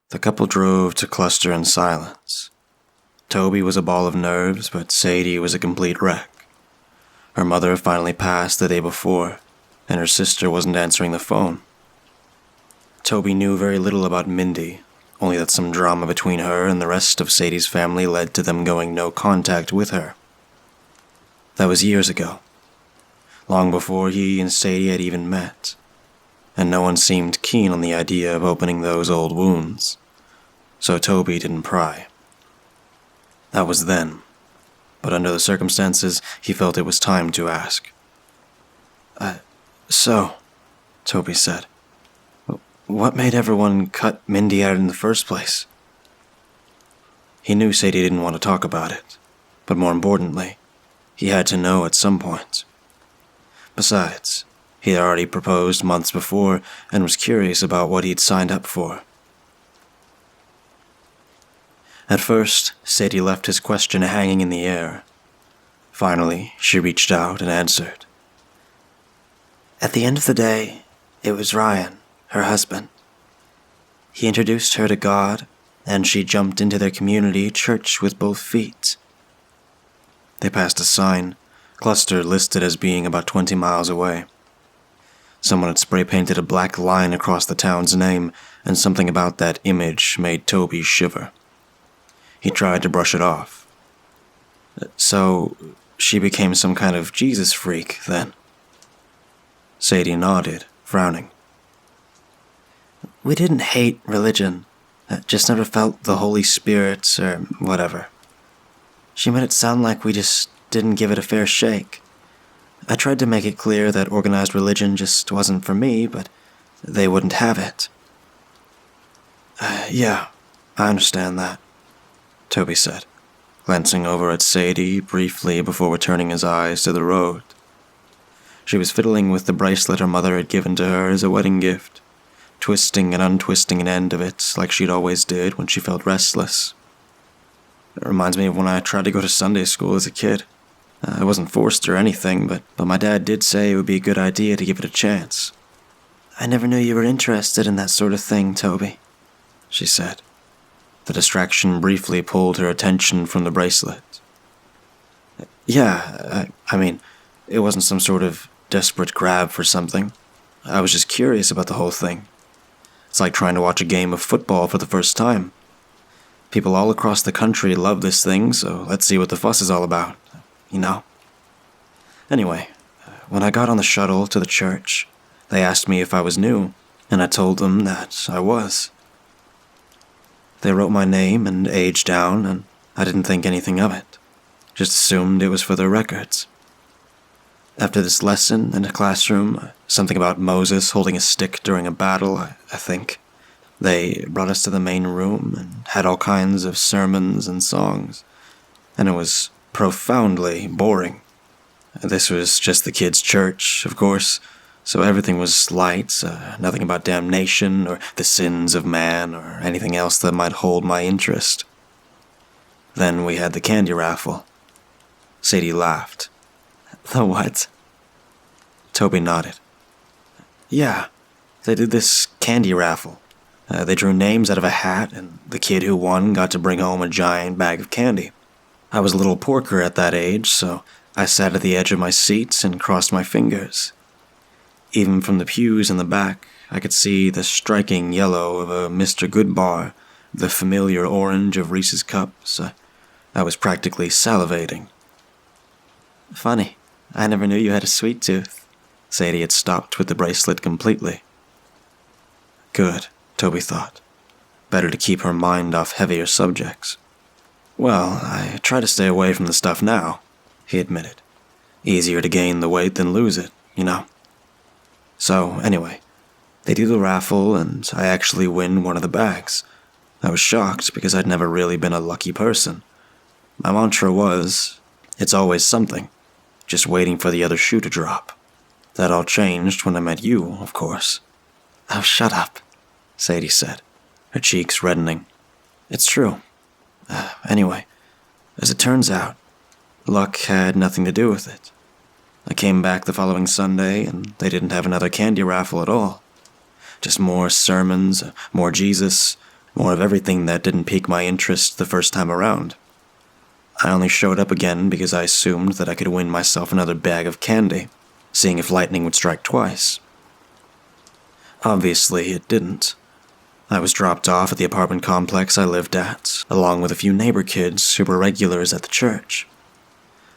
The couple drove to cluster in silence. Toby was a ball of nerves, but Sadie was a complete wreck. Her mother finally passed the day before, and her sister wasn't answering the phone. Toby knew very little about Mindy, only that some drama between her and the rest of Sadie's family led to them going no contact with her. That was years ago, long before he and Sadie had even met, and no one seemed keen on the idea of opening those old wounds, so Toby didn't pry. That was then, but under the circumstances, he felt it was time to ask. So, Toby said, what made everyone cut Mindy out in the first place? He knew Sadie didn't want to talk about it, but more importantly, he had to know at some point. Besides, he had already proposed months before and was curious about what he'd signed up for. At first, Sadie left his question hanging in the air. Finally, she reached out and answered. At the end of the day, it was Ryan, her husband. He introduced her to God, and she jumped into their community church with both feet. They passed a sign, Cluster listed as being about 20 miles away. Someone had spray-painted a black line across the town's name, and something about that image made Toby shiver. He tried to brush it off. So, she became some kind of Jesus freak, then? Sadie nodded, frowning. We didn't hate religion, just never felt the Holy Spirit or whatever. She made it sound like we just didn't give it a fair shake. I tried to make it clear that organized religion just wasn't for me, but they wouldn't have it. Yeah, I understand that, Toby said, glancing over at Sadie briefly before returning his eyes to the road. She was fiddling with the bracelet her mother had given to her as a wedding gift, twisting and untwisting an end of it like she'd always did when she felt restless. It reminds me of when I tried to go to Sunday school as a kid. I wasn't forced or anything, but my dad did say it would be a good idea to give it a chance. I never knew you were interested in that sort of thing, Toby, she said. The distraction briefly pulled her attention from the bracelet. Yeah, I mean, it wasn't some sort of desperate grab for something. I was just curious about the whole thing. It's like trying to watch a game of football for the first time. People all across the country love this thing, so let's see what the fuss is all about, you know? Anyway, when I got on the shuttle to the church, they asked me if I was new, and I told them that I was. They wrote my name and age down, and I didn't think anything of it. Just assumed it was for their records. After this lesson in a classroom, something about Moses holding a stick during a battle, I think, they brought us to the main room and had all kinds of sermons and songs, and it was profoundly boring. This was just the kids' church, of course, so everything was light, nothing about damnation or the sins of man or anything else that might hold my interest. Then we had the candy raffle. Sadie laughed. The what? Toby nodded. Yeah, they did this candy raffle. They drew names out of a hat, and the kid who won got to bring home a giant bag of candy. I was a little porker at that age, so I sat at the edge of my seat and crossed my fingers. Even from the pews in the back, I could see the striking yellow of a Mr. Goodbar, the familiar orange of Reese's Cups. I was practically salivating. Funny, I never knew you had a sweet tooth. Sadie had stopped with the bracelet completely. Good, Toby thought. Better to keep her mind off heavier subjects. Well, I try to stay away from the stuff now, he admitted. Easier to gain the weight than lose it, you know. So, anyway, they do the raffle, and I actually win one of the bags. I was shocked because I'd never really been a lucky person. My mantra was, it's always something, just waiting for the other shoe to drop. That all changed when I met you, of course. Oh, shut up, Sadie said, her cheeks reddening. It's true. Anyway, as it turns out, luck had nothing to do with it. I came back the following Sunday, and they didn't have another candy raffle at all. Just more sermons, more Jesus, More of everything that didn't pique my interest the first time around. I only showed up again because I assumed that I could win myself another bag of candy, seeing if lightning would strike twice. Obviously, it didn't. I was dropped off at the apartment complex I lived at, along with a few neighbor kids who were regulars at the church.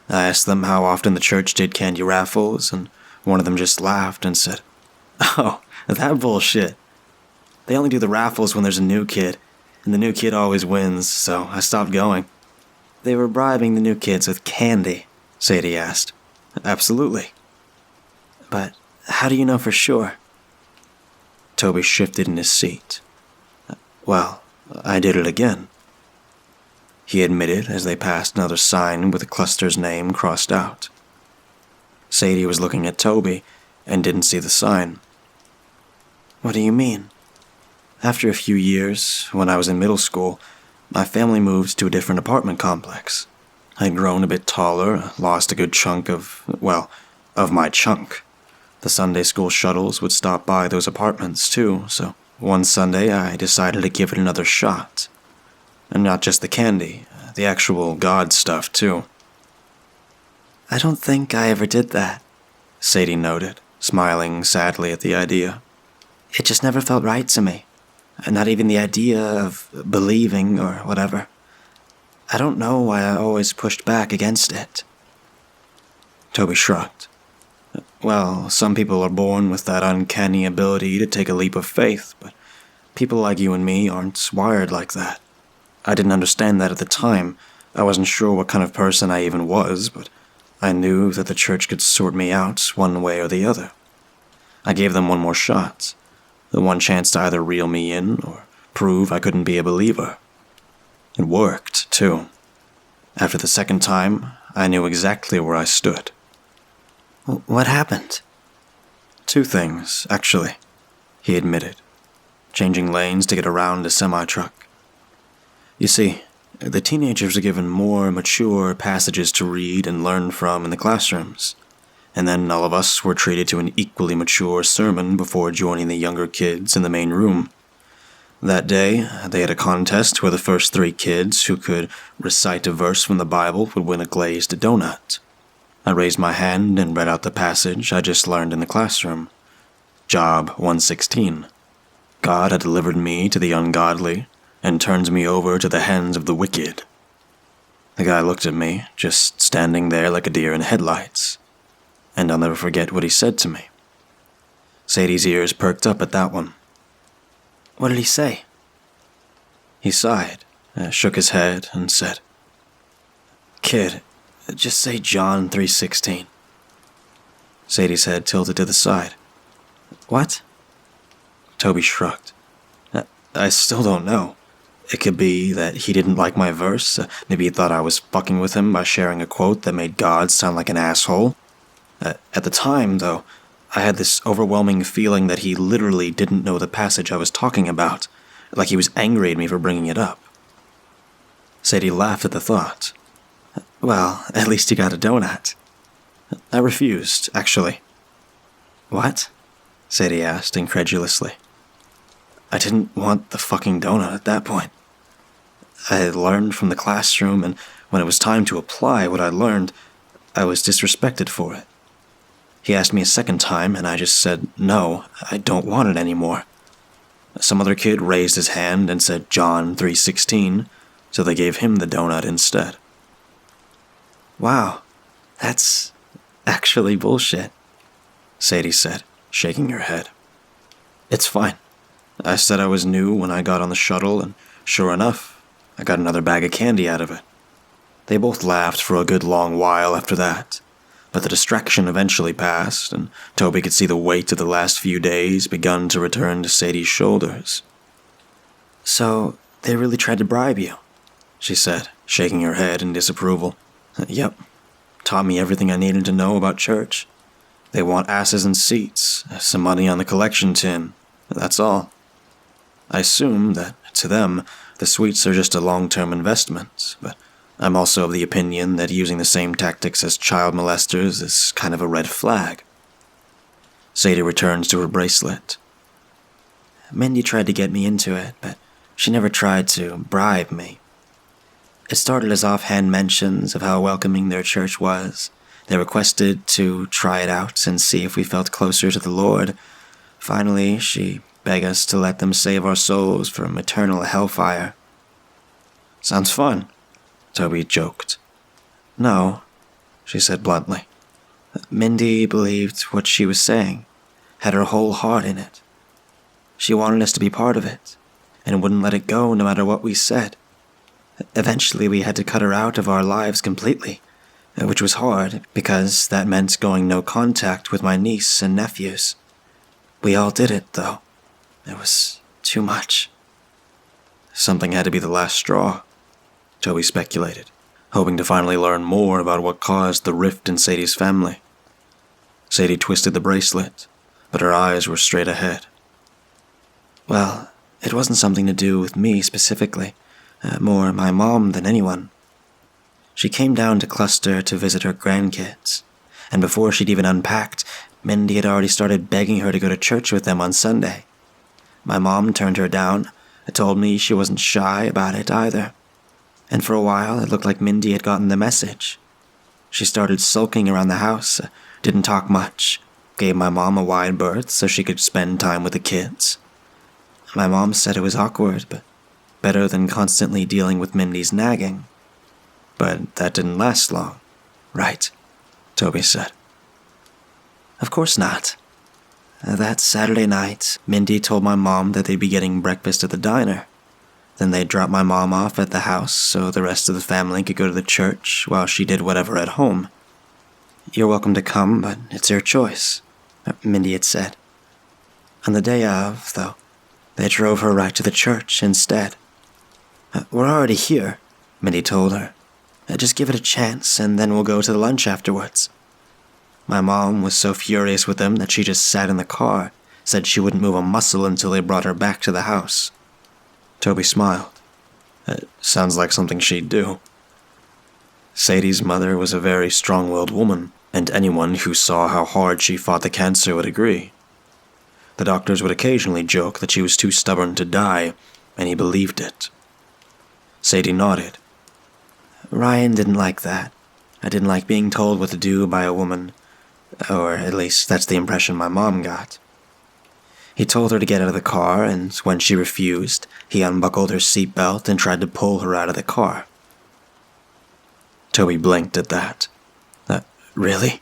I asked them how often the church did candy raffles, and one of them just laughed and said, "Oh, that bullshit. They only do the raffles when there's a new kid, and the new kid always wins, so I stopped going." "They were bribing the new kids with candy," Sadie asked. "Absolutely." "But how do you know for sure?" Toby shifted in his seat. "Well, I did it again," he admitted as they passed another sign with the cluster's name crossed out. Sadie was looking at Toby and didn't see the sign. "What do you mean?" "After a few years, when I was in middle school, my family moved to a different apartment complex. I'd grown a bit taller, lost a good chunk of my chunk. The Sunday school shuttles would stop by those apartments too, so one Sunday I decided to give it another shot. And not just the candy, the actual God stuff too." "I don't think I ever did that," Sadie noted, smiling sadly at the idea. "It just never felt right to me. Not even the idea of believing or whatever. I don't know why I always pushed back against it." Toby shrugged. "Well, some people are born with that uncanny ability to take a leap of faith, but people like you and me aren't wired like that. I didn't understand that at the time. I wasn't sure what kind of person I even was, but I knew that the church could sort me out one way or the other. I gave them one more shot. The one chance to either reel me in or prove I couldn't be a believer. It worked, too. After the second time, I knew exactly where I stood." "What happened?" "Two things, actually," he admitted, changing lanes to get around a semi-truck. "You see, the teenagers are given more mature passages to read and learn from in the classrooms. And then all of us were treated to an equally mature sermon before joining the younger kids in the main room. That day, they had a contest where the first 3 kids who could recite a verse from the Bible would win a glazed donut. I raised my hand and read out the passage I just learned in the classroom. Job 1:16. "God had delivered me to the ungodly, and turns me over to the hands of the wicked." The guy looked at me, just standing there like a deer in headlights. And I'll never forget what he said to me. Sadie's ears perked up at that one. "What did he say?" He sighed, shook his head, and said, "Kid, just say John 3:16. Sadie's head tilted to the side. "What?" Toby shrugged. I still don't know. It could be that he didn't like my verse. Maybe he thought I was fucking with him by sharing a quote that made God sound like an asshole. At the time, though, I had this overwhelming feeling that he literally didn't know the passage I was talking about, like he was angry at me for bringing it up. Sadie laughed at the thought. "Well, at least you got a donut." I refused, actually. "What?" Sadie asked incredulously. I didn't want the fucking donut at that point. I had learned from the classroom, and when it was time to apply what I learned, I was disrespected for it. He asked me a second time, and I just said, no, I don't want it anymore. Some other kid raised his hand and said John 3:16, so they gave him the donut instead. "Wow, that's actually bullshit," Sadie said, shaking her head. "It's fine. I said I was new when I got on the shuttle, and sure enough, I got another bag of candy out of it." They both laughed for a good long while after that, but the distraction eventually passed, and Toby could see the weight of the last few days begun to return to Sadie's shoulders. "So, they really tried to bribe you?" she said, shaking her head in disapproval. "Yep. Taught me everything I needed to know about church. They want asses and seats, some money on the collection tin. That's all. I assume that, to them, the sweets are just a long-term investment, but I'm also of the opinion that using the same tactics as child molesters is kind of a red flag." Sadie returns to her bracelet. "Mindy tried to get me into it, but She never tried to bribe me. It started as offhand mentions of how welcoming their church was. They requested to try it out and see if we felt closer to the Lord. Finally, she begged us to let them save our souls from eternal hellfire. Sounds fun, Toby joked. No, she said bluntly. Mindy believed what she was saying, had her whole heart in it. She wanted us to be part of it, and wouldn't let it go no matter what we said. Eventually, we had to cut her out of our lives completely, which was hard because that meant going no contact with my niece and nephews. We all did it, though. It was too much. Something had to be the last straw, Toby speculated, hoping to finally learn more about what caused the rift in Sadie's family. Sadie twisted the bracelet, but her eyes were straight ahead. Well, it wasn't something to do with me specifically, more my mom than anyone. She came down to Cluster to visit her grandkids, and before she'd even unpacked, Mindy had already started begging her to go to church with them on Sunday. My mom turned her down, told me she wasn't shy about it either. And for a while, it looked like Mindy had gotten the message. She started sulking around the house, didn't talk much, gave my mom a wide berth so she could spend time with the kids. My mom said it was awkward, but better than constantly dealing with Mindy's nagging. But that didn't last long, right? Toby said. Of course not. That Saturday night, Mindy told my mom that they'd be getting breakfast at the diner. Then they'd drop my mom off at the house so the rest of the family could go to the church while she did whatever at home. You're welcome to come, but it's your choice, Mindy had said. On the day of, though, they drove her right to the church instead. We're already here, Mindy told her. Just give it a chance, and then we'll go to the lunch afterwards. My mom was so furious with them that she just sat in the car, said she wouldn't move a muscle until they brought her back to the house. Toby smiled. Sounds like something she'd do. Sadie's mother was a very strong-willed woman, and anyone who saw how hard she fought the cancer would agree. The doctors would occasionally joke that she was too stubborn to die, and he believed it. Sadie nodded. Ryan didn't like that. I didn't like being told what to do by a woman, or at least that's the impression my mom got. He told her to get out of the car, and when she refused, he unbuckled her seatbelt and tried to pull her out of the car. Toby blinked at that. Really?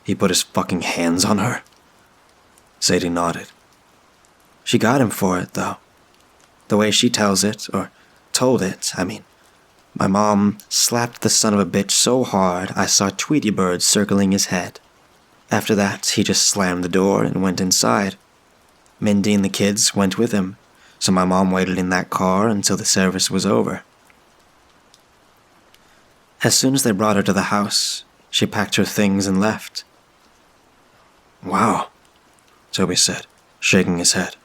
He put his fucking hands on her? Sadie nodded. She got him for it, though. The way she tells it, or told it, I mean. My mom slapped the son of a bitch so hard I saw Tweety birds circling his head. After that, he just slammed the door and went inside. Mindy and the kids went with him, so my mom waited in that car until the service was over. As soon as they brought her to the house, she packed her things and left. Wow, Toby said, shaking his head.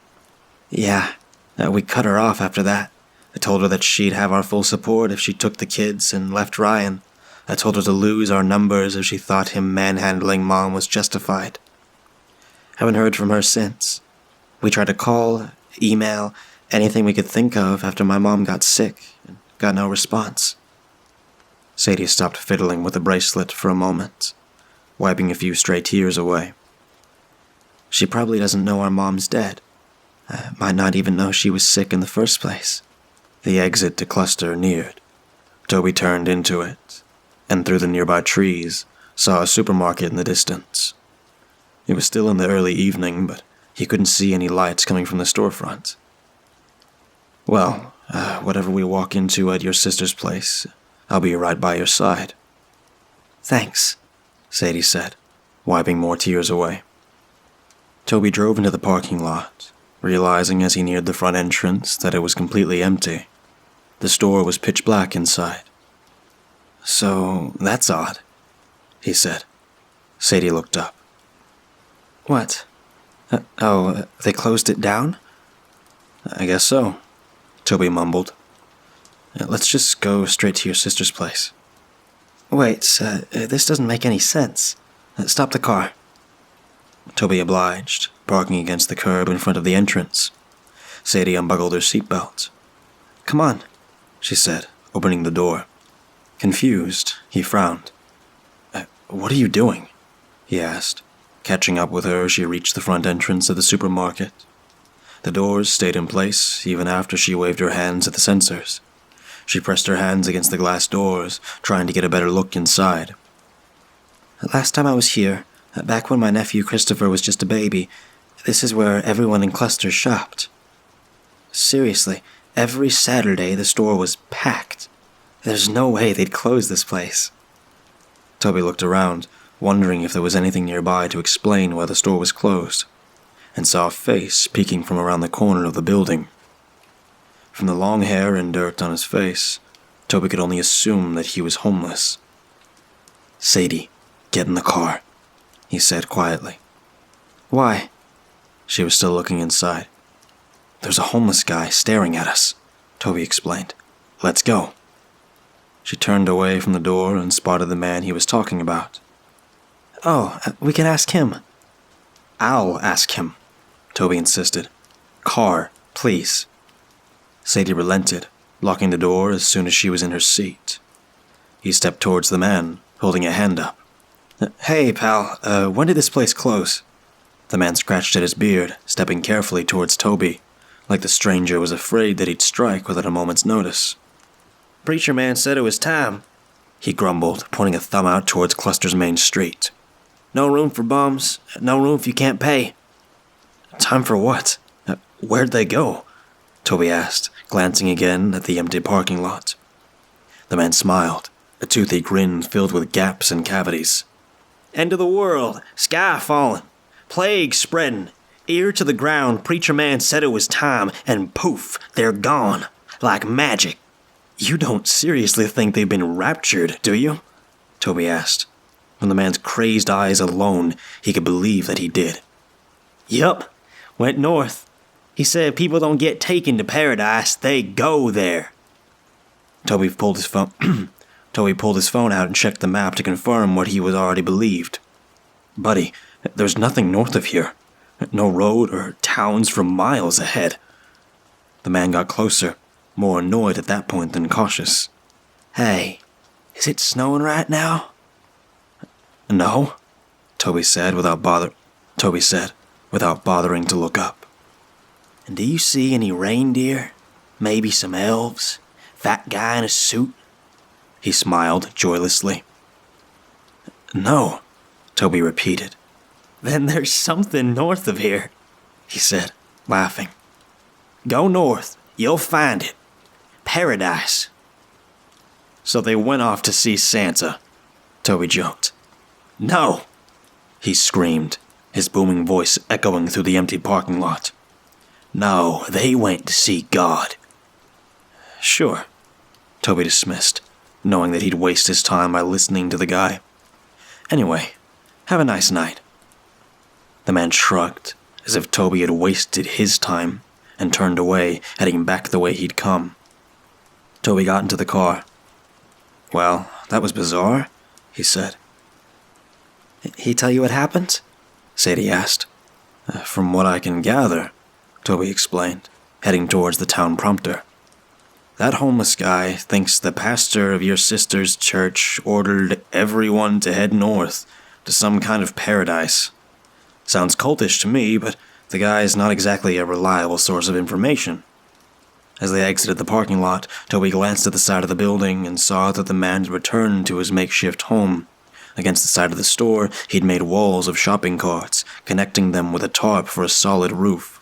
Yeah, we cut her off after that. I told her that she'd have our full support if she took the kids and left Ryan. I told her to lose our numbers if she thought him manhandling Mom was justified. Haven't heard from her since. We tried to call, email, anything we could think of after my mom got sick, and got no response. Sadie stopped fiddling with the bracelet for a moment, wiping a few stray tears away. She probably doesn't know our mom's dead. Might not even know she was sick in the first place. The exit to Cluster neared. Toby turned into it, and through the nearby trees, saw a supermarket in the distance. It was still in the early evening, but he couldn't see any lights coming from the storefront. Well, whatever we walk into at your sister's place, I'll be right by your side. Thanks, Sadie said, wiping more tears away. Toby drove into the parking lot, realizing as he neared the front entrance that it was completely empty. The store was pitch black inside. So, that's odd, he said. Sadie looked up. What? They closed it down? I guess so, Toby mumbled. Let's just go straight to your sister's place. Wait, this doesn't make any sense. Stop the car. Toby obliged, parking against the curb in front of the entrance. Sadie unbuckled her seatbelt, Come on, she said, opening the door. Confused, he frowned. What are you doing? He asked, catching up with her as she reached the front entrance of the supermarket. The doors stayed in place even after she waved her hands at the sensors. She pressed her hands against the glass doors, trying to get a better look inside. Last time I was here, back when my nephew Christopher was just a baby, this is where everyone in Cluster shopped. Seriously, every Saturday the store was packed. There's no way they'd close this place. Toby looked around, wondering if there was anything nearby to explain why the store was closed, and saw a face peeking from around the corner of the building. From the long hair and dirt on his face, Toby could only assume that he was homeless. Sadie, get in the car, he said quietly. Why? She was still looking inside. There's a homeless guy staring at us, Toby explained. Let's go. She turned away from the door and spotted the man he was talking about. Oh, we can ask him. I'll ask him, Toby insisted. Car, please. Sadie relented, locking the door as soon as she was in her seat. He stepped towards the man, holding a hand up. Hey, pal, when did this place close? The man scratched at his beard, stepping carefully towards Toby, like the stranger was afraid that he'd strike without a moment's notice. Preacher man said it was time, he grumbled, pointing a thumb out towards Cluster's main street. No room for bums, no room if you can't pay. Time for what? Where'd they go? Toby asked, glancing again at the empty parking lot. The man smiled, a toothy grin filled with gaps and cavities. End of the world, sky falling, plague spreading, ear to the ground, preacher man said it was time, and poof, they're gone, like magic. You don't seriously think they've been raptured, do you? Toby asked. From the man's crazed eyes alone, he could believe that he did. Yup, went north. He said people don't get taken to paradise, they go there. Toby pulled his phone out and checked the map to confirm what he was already believed. Buddy, there's nothing north of here. No road or towns for miles ahead. The man got closer, more annoyed at that point than cautious. Hey, is it snowing right now? No, Toby said without bothering to look up. And do you see any reindeer? Maybe some elves? Fat guy in a suit? He smiled joylessly. No, Toby repeated. Then there's something north of here, he said, laughing. Go north, you'll find it. Paradise. So they went off to see Santa, Toby joked. No, he screamed, his booming voice echoing through the empty parking lot. No, they went to see God. Sure, Toby dismissed, knowing that he'd waste his time by listening to the guy. Anyway, have a nice night. The man shrugged, as if Toby had wasted his time, and turned away, heading back the way he'd come. Toby got into the car. Well, that was bizarre, he said. He tell you what happened? Sadie asked. From what I can gather, Toby explained, heading towards the town prompter. That homeless guy thinks the pastor of your sister's church ordered everyone to head north to some kind of paradise. Sounds cultish to me, but the guy is not exactly a reliable source of information. As they exited the parking lot, Toby glanced at the side of the building and saw that the man had returned to his makeshift home. Against the side of the store, he'd made walls of shopping carts, connecting them with a tarp for a solid roof.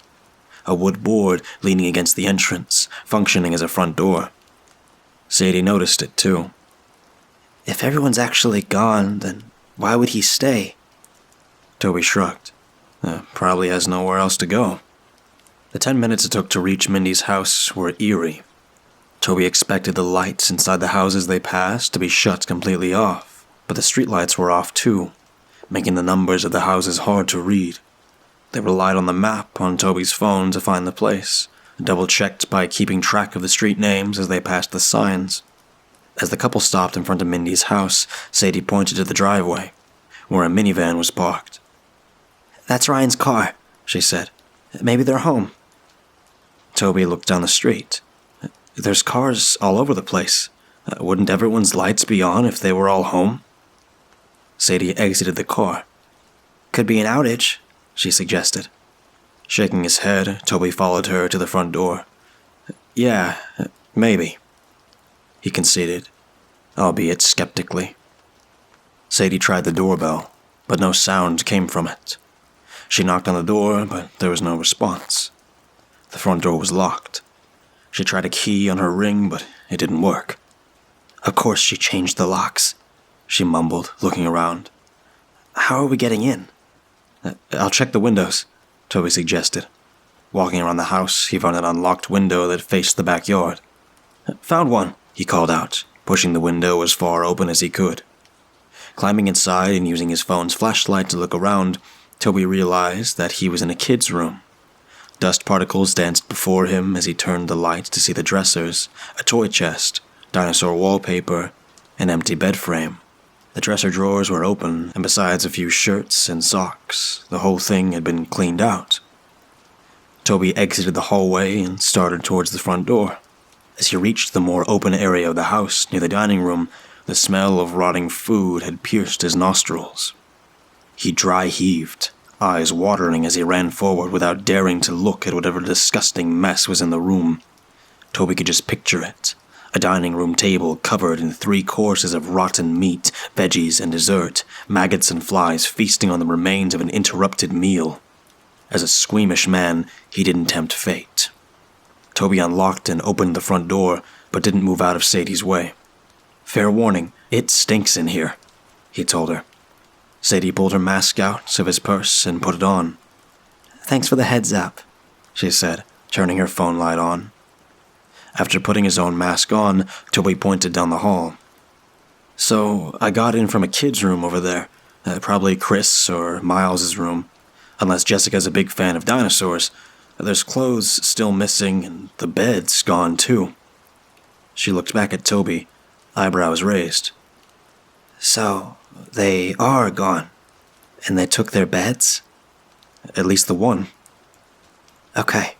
A wood board leaning against the entrance, functioning as a front door. Sadie noticed it, too. If everyone's actually gone, then why would he stay? Toby shrugged. Probably has nowhere else to go. The 10 minutes it took to reach Mindy's house were eerie. Toby expected the lights inside the houses they passed to be shut completely off, but the streetlights were off too, making the numbers of the houses hard to read. They relied on the map on Toby's phone to find the place, double-checked by keeping track of the street names as they passed the signs. As the couple stopped in front of Mindy's house, Sadie pointed to the driveway, where a minivan was parked. That's Ryan's car, she said. Maybe they're home. Toby looked down the street. There's cars all over the place. Wouldn't everyone's lights be on if they were all home? Sadie exited the car. Could be an outage, she suggested. Shaking his head, Toby followed her to the front door. Yeah, maybe, he conceded, albeit skeptically. Sadie tried the doorbell, but no sound came from it. She knocked on the door, but there was no response. The front door was locked. She tried a key on her ring, but it didn't work. Of course she changed the locks, she mumbled, looking around. How are we getting in? I'll check the windows, Toby suggested. Walking around the house, he found an unlocked window that faced the backyard. Found one, he called out, pushing the window as far open as he could. Climbing inside and using his phone's flashlight to look around, Toby realized that he was in a kid's room. Dust particles danced before him as he turned the light to see the dressers, a toy chest, dinosaur wallpaper, an empty bed frame. The dresser drawers were open, and besides a few shirts and socks, the whole thing had been cleaned out. Toby exited the hallway and started towards the front door. As he reached the more open area of the house near the dining room, the smell of rotting food had pierced his nostrils. He dry heaved, eyes watering as he ran forward without daring to look at whatever disgusting mess was in the room. Toby could just picture it. A dining room table covered in 3 courses of rotten meat, veggies, and dessert, maggots and flies feasting on the remains of an interrupted meal. As a squeamish man, he didn't tempt fate. Toby unlocked and opened the front door, but didn't move out of Sadie's way. Fair warning, it stinks in here, he told her. Sadie pulled her mask out of his purse and put it on. Thanks for the heads up, she said, turning her phone light on. After putting his own mask on, Toby pointed down the hall. So, I got in from a kid's room over there, probably Chris or Miles's room. Unless Jessica's a big fan of dinosaurs, there's clothes still missing and the bed's gone too. She looked back at Toby, eyebrows raised. So, they are gone, and they took their beds? At least the one. Okay,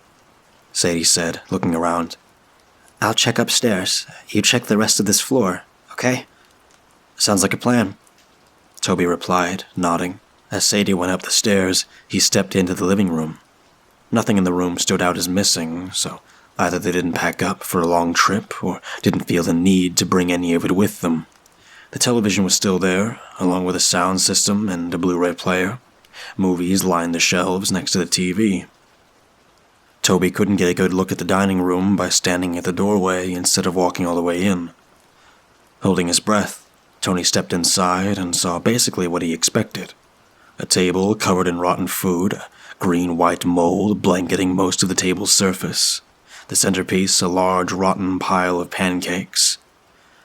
Sadie said, looking around. I'll check upstairs. You check the rest of this floor, okay? Sounds like a plan, Toby replied, nodding. As Sadie went up the stairs, he stepped into the living room. Nothing in the room stood out as missing, so either they didn't pack up for a long trip or didn't feel the need to bring any of it with them. The television was still there, along with a sound system and a Blu-ray player. Movies lined the shelves next to the TV. Toby couldn't get a good look at the dining room by standing at the doorway instead of walking all the way in. Holding his breath, Tony stepped inside and saw basically what he expected. A table covered in rotten food, green-white mold blanketing most of the table's surface. The centerpiece, a large rotten pile of pancakes.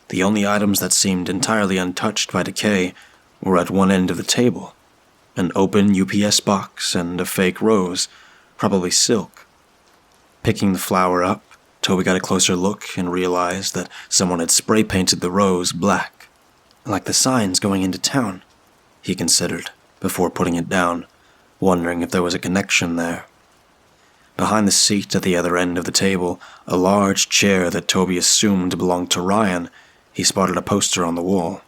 The only items that seemed entirely untouched by decay were at one end of the table. An open UPS box and a fake rose, probably silk. Picking the flower up, Toby got a closer look and realized that someone had spray-painted the rose black. Like the signs going into town, he considered, before putting it down, wondering if there was a connection there. Behind the seat at the other end of the table, a large chair that Toby assumed belonged to Ryan, he spotted a poster on the wall.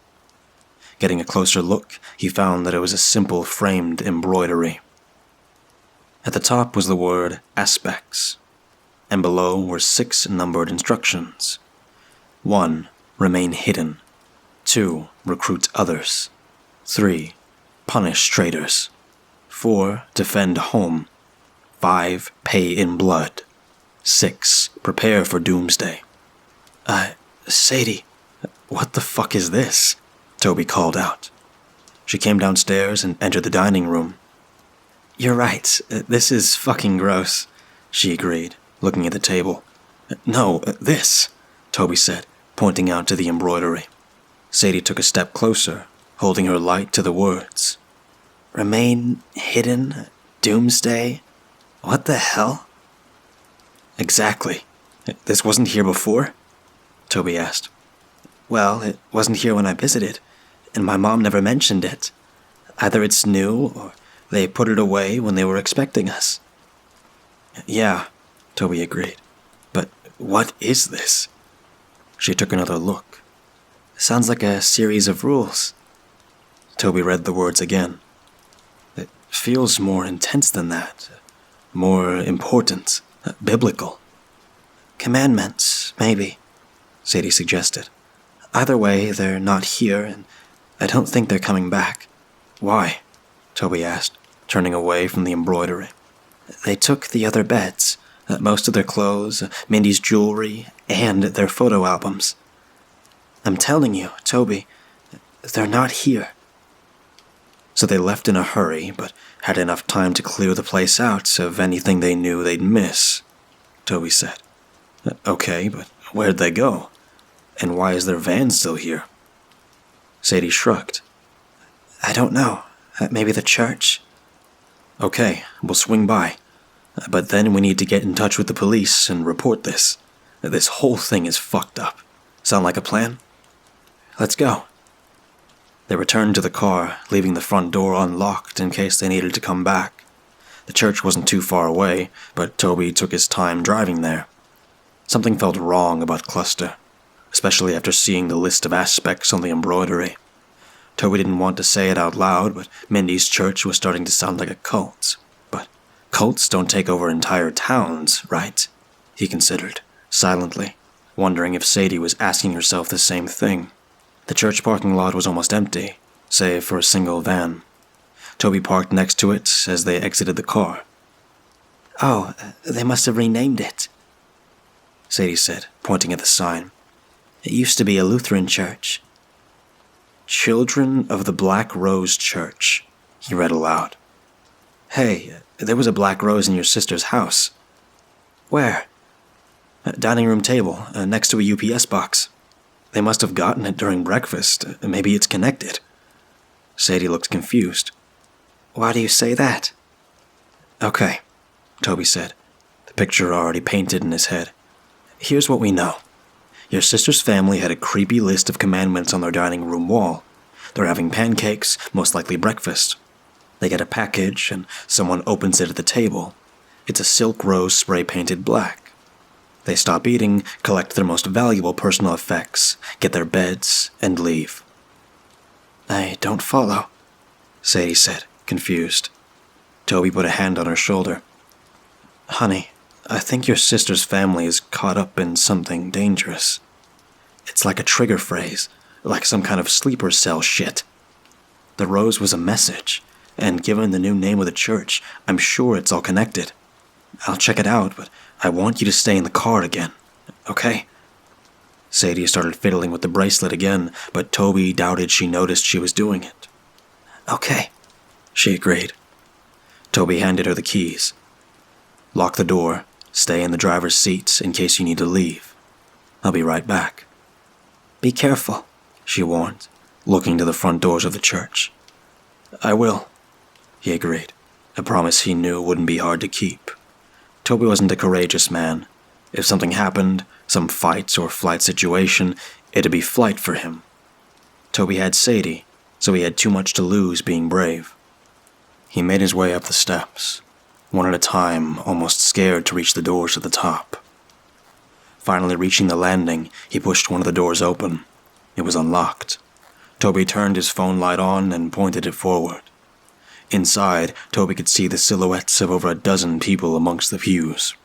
Getting a closer look, he found that it was a simple framed embroidery. At the top was the word Aspects, and below were 6 numbered instructions. 1. Remain hidden. 2. Recruit others. 3. Punish traitors. 4. Defend home. 5. Pay in blood. 6. Prepare for doomsday. Sadie, what the fuck is this? Toby called out. She came downstairs and entered the dining room. You're right, this is fucking gross, she agreed, looking at the table. No, this, Toby said, pointing out to the embroidery. Sadie took a step closer, holding her light to the words. Remain hidden? Doomsday? What the hell? Exactly. This wasn't here before? Toby asked. Well, it wasn't here when I visited, and my mom never mentioned it. Either it's new, or they put it away when they were expecting us. Yeah, Toby agreed. But What is this? She took another look. Sounds like a series of rules. Toby read the words again. It feels more intense than that. More important. Biblical. Commandments, maybe, Sadie suggested. Either way, they're not here, and I don't think they're coming back. Why? Toby asked, turning away from the embroidery. They took the other beds, most of their clothes, Mindy's jewelry, and their photo albums. I'm telling you, Toby, they're not here. So they left in a hurry, but had enough time to clear the place out of anything they knew they'd miss, Toby said. Okay, but where'd they go? And why is their van still here? Sadie shrugged. I don't know. Maybe the church? Okay, we'll swing by. But then we need to get in touch with the police and report this. This whole thing is fucked up. Sound like a plan? Let's go. They returned to the car, leaving the front door unlocked in case they needed to come back. The church wasn't too far away, but Toby took his time driving there. Something felt wrong about Cluster, especially after seeing the list of aspects on the embroidery. Toby didn't want to say it out loud, but Mindy's church was starting to sound like a cult. But cults don't take over entire towns, right? He considered, silently, wondering if Sadie was asking herself the same thing. The church parking lot was almost empty, save for a single van. Toby parked next to it as they exited the car. Oh, they must have renamed it, Sadie said, pointing at the sign. It used to be a Lutheran church. Children of the Black Rose Church, he read aloud. Hey, there was a black rose in your sister's house. Where? Dining room table, next to a UPS box. They must have gotten it during breakfast. Maybe it's connected. Sadie looked confused. Why do you say that? Okay, Toby said, the picture already painted in his head. Here's what we know. Your sister's family had a creepy list of commandments on their dining room wall. They're having pancakes, most likely breakfast. They get a package, and someone opens it at the table. It's a silk rose spray-painted black. They stop eating, collect their most valuable personal effects, get their beds, and leave. I don't follow, Sadie said, confused. Toby put a hand on her shoulder. Honey, I think your sister's family is caught up in something dangerous. It's like a trigger phrase, like some kind of sleeper cell shit. The rose was a message, and given the new name of the church, I'm sure it's all connected. I'll check it out, but I want you to stay in the car again, okay? Sadie started fiddling with the bracelet again, but Toby doubted she noticed she was doing it. Okay, she agreed. Toby handed her the keys. Lock the door, stay in the driver's seat in case you need to leave. I'll be right back. Be careful, she warned, looking to the front doors of the church. I will, he agreed, a promise he knew wouldn't be hard to keep. Toby wasn't a courageous man. If something happened, some fight or flight situation, it'd be flight for him. Toby had Sadie, so he had too much to lose being brave. He made his way up the steps, one at a time, almost scared to reach the doors at the top. Finally reaching the landing, he pushed one of the doors open. It was unlocked. Toby turned his phone light on and pointed it forward. Inside, Toby could see the silhouettes of over a dozen people amongst the pews.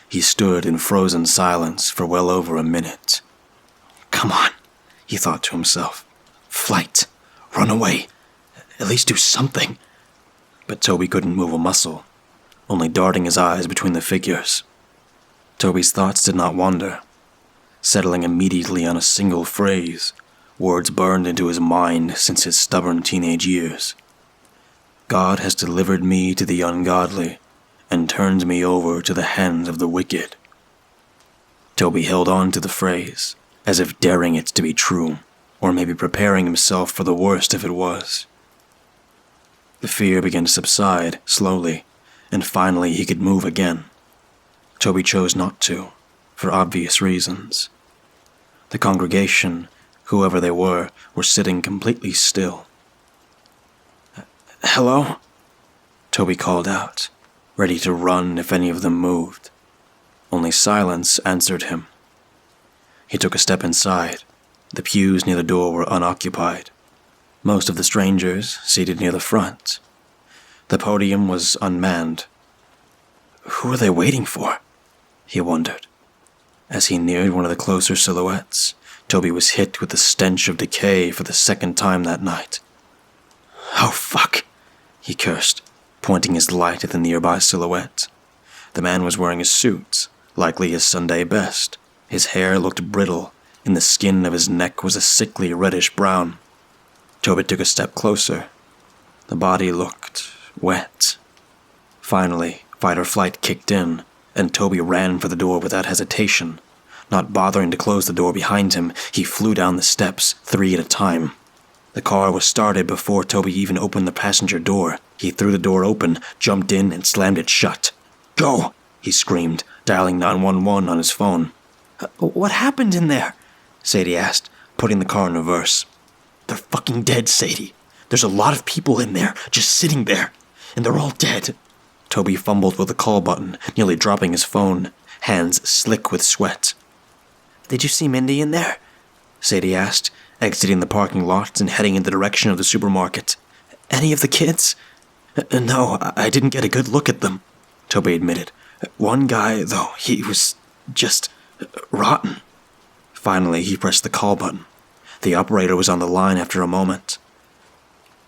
He stood in frozen silence for well over a minute. Come on, he thought to himself. Flight. Run away. At least do something. But Toby couldn't move a muscle, only darting his eyes between the figures. Toby's thoughts did not wander, settling immediately on a single phrase, words burned into his mind since his stubborn teenage years. God has delivered me to the ungodly and turned me over to the hands of the wicked. Toby held on to the phrase, as if daring it to be true, or maybe preparing himself for the worst if it was. The fear began to subside, slowly, and finally he could move again. Toby chose not to, for obvious reasons. The congregation, whoever they were sitting completely still. Hello? Toby called out, ready to run if any of them moved. Only silence answered him. He took a step inside. The pews near the door were unoccupied. Most of the strangers seated near the front. The podium was unmanned. Who are they waiting for? He wondered. As he neared one of the closer silhouettes, Toby was hit with the stench of decay for the second time that night. Oh, fuck, he cursed, pointing his light at the nearby silhouette. The man was wearing a suit, likely his Sunday best. His hair looked brittle, and the skin of his neck was a sickly reddish-brown. Toby took a step closer. The body looked wet. Finally, fight or flight kicked in, and Toby ran for the door without hesitation. Not bothering to close the door behind him, he flew down the steps, 3 at a time. The car was started before Toby even opened the passenger door. He threw the door open, jumped in, and slammed it shut. Go! He screamed, dialing 911 on his phone. What happened in there? Sadie asked, putting the car in reverse. They're fucking dead, Sadie. There's a lot of people in there, just sitting there, and they're all dead. Toby fumbled with the call button, nearly dropping his phone, hands slick with sweat. Did you see Mindy in there? Sadie asked, exiting the parking lot and heading in the direction of the supermarket. Any of the kids? No, I didn't get a good look at them, Toby admitted. One guy, though, he was just rotten. Finally, he pressed the call button. The operator was on the line after a moment.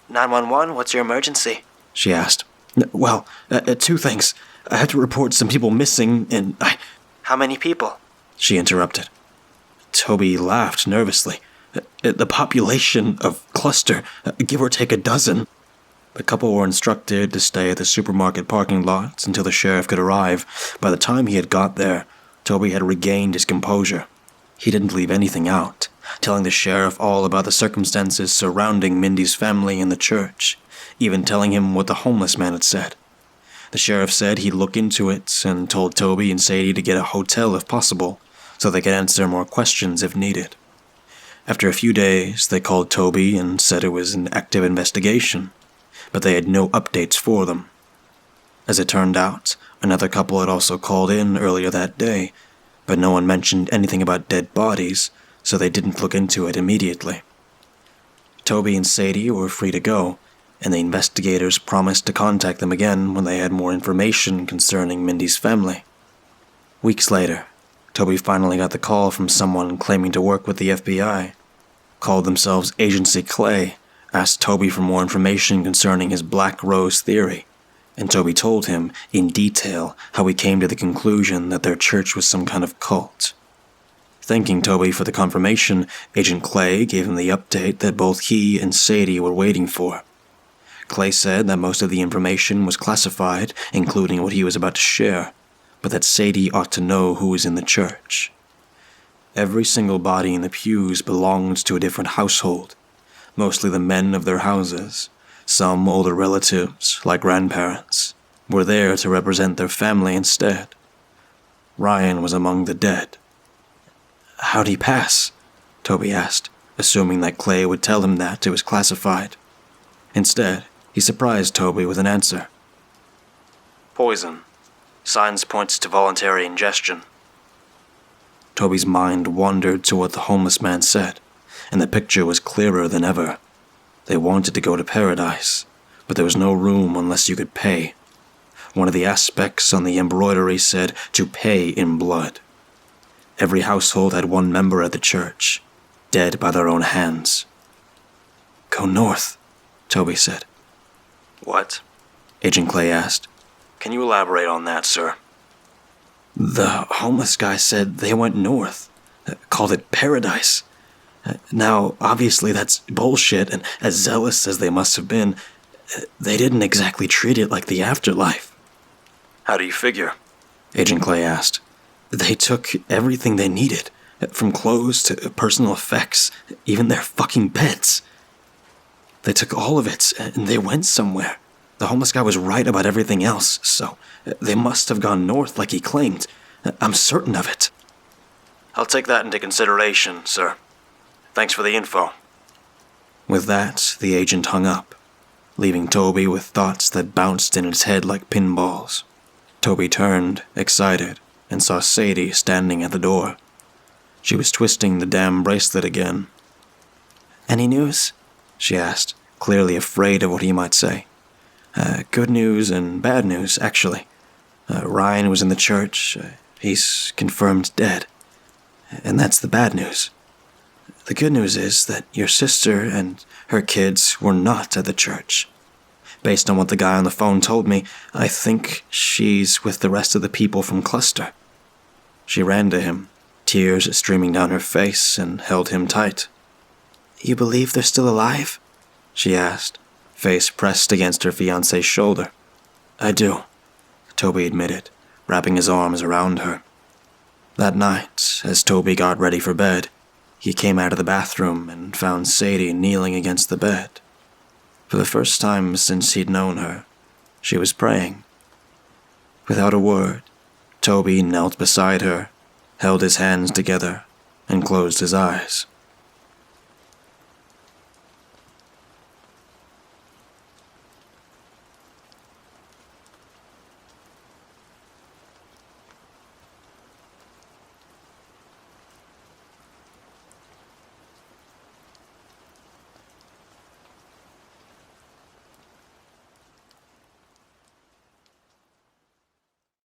911, what's your emergency? She asked. Well, 2 things. I had to report some people missing, and How many people? She interrupted. Toby laughed nervously. The population of Cluster, give or take a dozen. The couple were instructed to stay at the supermarket parking lot until the sheriff could arrive. By the time he had got there, Toby had regained his composure. He didn't leave anything out, telling the sheriff all about the circumstances surrounding Mindy's family and the church, even telling him what the homeless man had said. The sheriff said he'd look into it and told Toby and Sadie to get a hotel if possible, so they could answer more questions if needed. After a few days, they called Toby and said it was an active investigation, but they had no updates for them. As it turned out, another couple had also called in earlier that day, but no one mentioned anything about dead bodies, so they didn't look into it immediately. Toby and Sadie were free to go, and the investigators promised to contact them again when they had more information concerning Mindy's family. Weeks later, Toby finally got the call from someone claiming to work with the FBI. Called themselves Agency Clay, asked Toby for more information concerning his Black Rose theory, and Toby told him in detail how he came to the conclusion that their church was some kind of cult. Thanking Toby for the confirmation, Agent Clay gave him the update that both he and Sadie were waiting for. Clay said that most of the information was classified, including what he was about to share, but that Sadie ought to know who was in the church. Every single body in the pews belonged to a different household, mostly the men of their houses. Some older relatives, like grandparents, were there to represent their family instead. Ryan was among the dead. How'd he pass? Toby asked, assuming that Clay would tell him that it was classified. Instead, he surprised Toby with an answer. Poison. Signs points to voluntary ingestion. Toby's mind wandered to what the homeless man said, and the picture was clearer than ever. They wanted to go to paradise, but there was no room unless you could pay. One of the aspects on the embroidery said to pay in blood. Every household had one member at the church, dead by their own hands. Go north, Toby said. What? Agent Clay asked. Can you elaborate on that, sir? The homeless guy said they went north, called it paradise. Now, obviously that's bullshit, and as zealous as they must have been, they didn't exactly treat it like the afterlife. How do you figure? Agent Clay asked. They took everything they needed, from clothes to personal effects, even their fucking beds. They took all of it, and they went somewhere. The homeless guy was right about everything else, so they must have gone north like he claimed. I'm certain of it. I'll take that into consideration, sir. Thanks for the info. With that, the agent hung up, leaving Toby with thoughts that bounced in his head like pinballs. Toby turned, excited, and saw Sadie standing at the door. She was twisting the damn bracelet again. "Any news?" she asked, clearly afraid of what he might say. Good news and bad news, actually. Ryan was in the church. He's confirmed dead. And that's the bad news. The good news is that your sister and her kids were not at the church. Based on what the guy on the phone told me, I think she's with the rest of the people from Cluster." She ran to him, tears streaming down her face, and held him tight. "You believe they're still alive?" she asked, face pressed against her fiancé's shoulder. "I do," Toby admitted, wrapping his arms around her. That night, as Toby got ready for bed, he came out of the bathroom and found Sadie kneeling against the bed. For the first time since he'd known her, she was praying. Without a word, Toby knelt beside her, held his hands together, and closed his eyes.